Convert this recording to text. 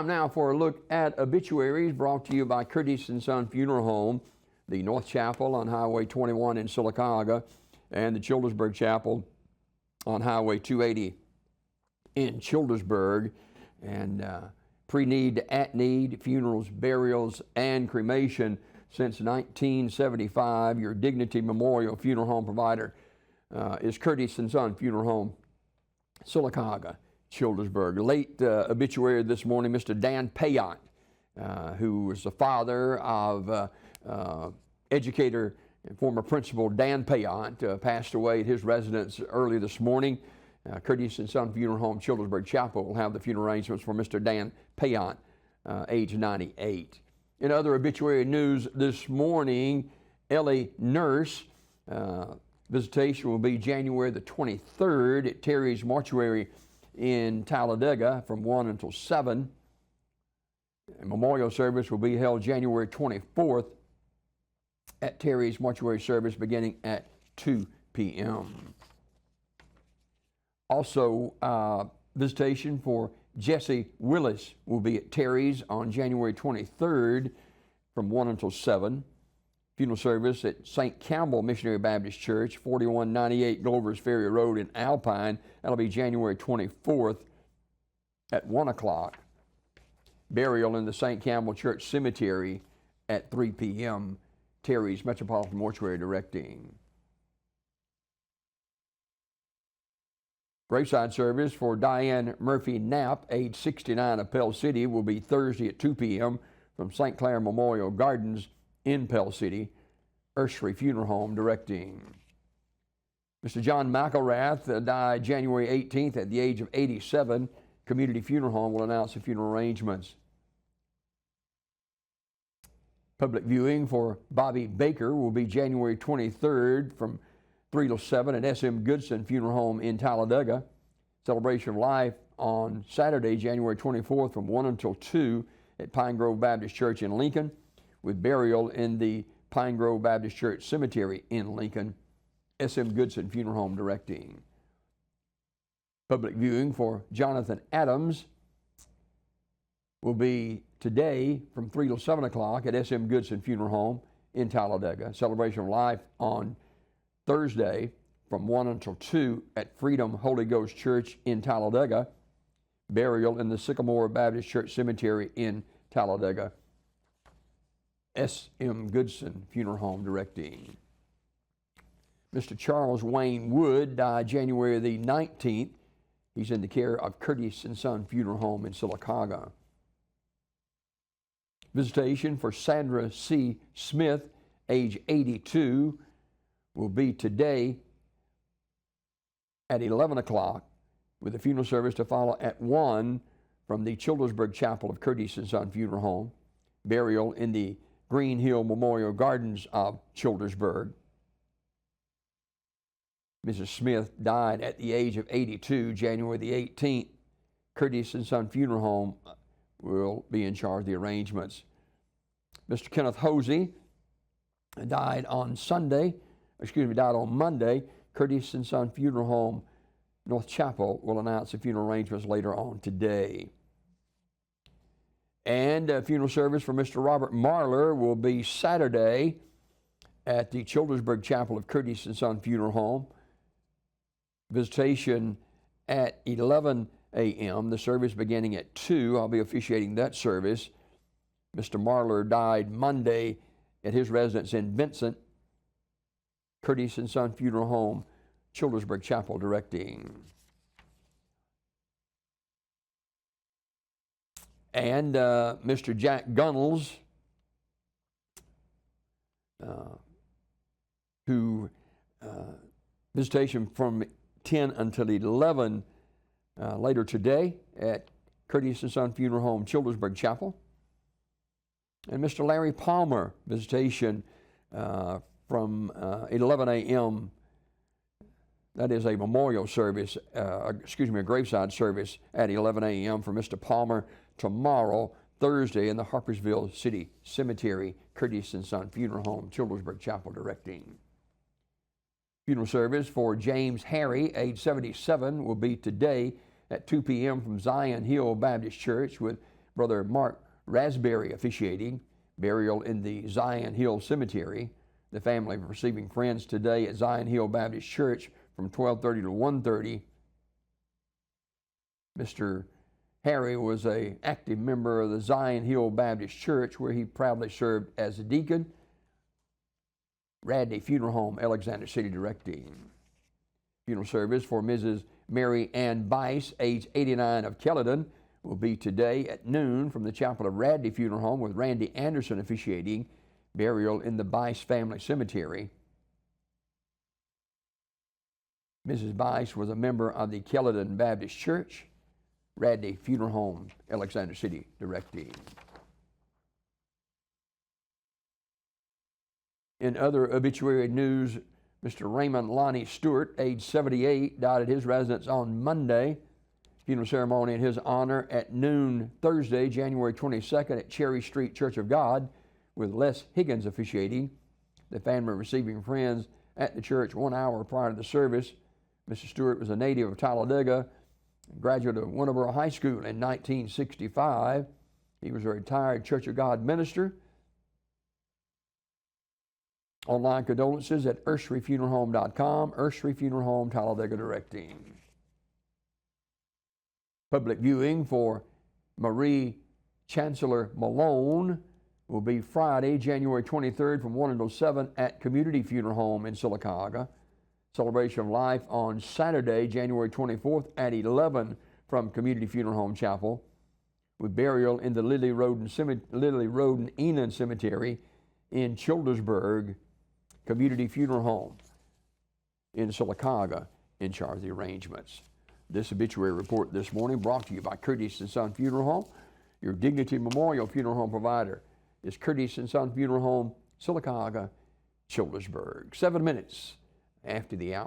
Time now for a look at obituaries brought to you by Curtis & Son Funeral Home, the North Chapel on Highway 21 in Sylacauga, and the Childersburg Chapel on Highway 280 in Childersburg. And pre-need to at-need, funerals, burials, and cremation since 1975. Your Dignity Memorial Funeral Home provider is Curtis & Son Funeral Home, Sylacauga, Childersburg. Late obituary this morning, Mr. Dan Payant, who was the father of educator and former principal Dan Payant, passed away at his residence early this morning. Curtis & Son Funeral Home, Childersburg Chapel will have the funeral arrangements for Mr. Dan Payant, age 98. In other obituary news this morning, Ellie Nurse, visitation will be January the 23rd at Terry's Mortuary in Talladega from 1 until 7. A memorial service will be held January 24th at Terry's Mortuary service beginning at 2 p.m. Also, visitation for Jesse Willis will be at Terry's on January 23rd from 1 until 7. Funeral service at St. Campbell Missionary Baptist Church, 4198 Glover's Ferry Road in Alpine. That'll be January 24th at 1 o'clock. Burial in the St. Campbell Church Cemetery at 3 p.m. Terry's Metropolitan Mortuary directing. Graveside service for Diane Murphy Knapp, age 69 of Pell City, will be Thursday at 2 p.m. from St. Clair Memorial Gardens in Pell City. Ursery Funeral Home directing. Mr. John McElrath died January 18th at the age of 87. Community Funeral Home will announce the funeral arrangements. Public viewing for Bobby Baker will be January 23rd from 3 till 7 at S.M. Goodson Funeral Home in Talladega. Celebration of Life on Saturday, January 24th from 1 until 2 at Pine Grove Baptist Church in Lincoln, with burial in the Pine Grove Baptist Church Cemetery in Lincoln. S.M. Goodson Funeral Home directing. Public viewing for Jonathan Adams will be today from 3 till 7 o'clock at S.M. Goodson Funeral Home in Talladega. Celebration of Life on Thursday from 1 until 2 at Freedom Holy Ghost Church in Talladega. Burial in the Sycamore Baptist Church Cemetery in Talladega. S.M. Goodson Funeral Home directing. Mr. Charles Wayne Wood died January the 19th. He's in the care of Curtis & Son Funeral Home in Sylacauga. Visitation for Sandra C. Smith, age 82, will be today at 11 o'clock, with the funeral service to follow at 1 from the Childersburg Chapel of Curtis & Son Funeral Home. Burial in the Green Hill Memorial Gardens of Childersburg. Mrs. Smith died at the age of 82, January the 18th. Curtis & Son Funeral Home will be in charge of the arrangements. Mr. Kenneth Hosey died on Monday. Curtis & Son Funeral Home, North Chapel, will announce the funeral arrangements later on today. And a funeral service for Mr. Robert Marler will be Saturday at the Childersburg Chapel of Curtis & Son Funeral Home. Visitation at 11 a.m., the service beginning at 2. I'll be officiating that service. Mr. Marler died Monday at his residence in Vincent. Curtis & Son Funeral Home, Childersburg Chapel directing. And Mr. Jack Gunnels, who visitation from 10 until 11 later today at Curtis & Son Funeral Home, Childersburg Chapel. And Mr. Larry Palmer, visitation from 11 a.m. That is a memorial service, a graveside service at 11 a.m. for Mr. Palmer tomorrow, Thursday, in the Harpersville City Cemetery, Curtis & Son Funeral Home, Childersburg Chapel directing. Funeral service for James Harry, age 77, will be today at 2 p.m. from Zion Hill Baptist Church, with Brother Mark Raspberry officiating, burial in the Zion Hill Cemetery. The family receiving friends today at Zion Hill Baptist Church from 12:30 to 1:30. Mr. Harry was an active member of the Zion Hill Baptist Church, where he proudly served as a deacon. Radney Funeral Home, Alexander City, directing. Funeral service for Mrs. Mary Ann Bice, age 89, of Kelladon, will be today at noon from the chapel of Radney Funeral Home, with Randy Anderson officiating, burial in the Bice Family Cemetery. Mrs. Bice was a member of the Kelladon Baptist Church. Radney Funeral Home, Alexander City, directing. In other obituary news, Mr. Raymond Lonnie Stewart, age 78, died at his residence on Monday. Funeral ceremony in his honor at noon Thursday, January 22nd at Cherry Street Church of God, with Les Higgins officiating. The family receiving friends at the church 1 hour prior to the service. Mr. Stewart was a native of Talladega, graduate of Winterboro High School in 1965. He was a retired Church of God minister. Online condolences at ursheryfuneralhome.com, Urshery Funeral Home, Talladega, directing. Public viewing for Marie Chancellor Malone will be Friday, January 23rd from 1 until 7 at Community Funeral Home in Sylacauga. Celebration of life on Saturday, January 24th at 11 from Community Funeral Home Chapel, with burial in the Lily Roden Enon Cemetery in Childersburg. Community Funeral Home in Sylacauga in charge of the arrangements. This obituary report this morning brought to you by Curtis & Son Funeral Home. Your Dignity Memorial Funeral Home provider is Curtis & Son Funeral Home, Sylacauga, Childersburg. 7 minutes after the hour.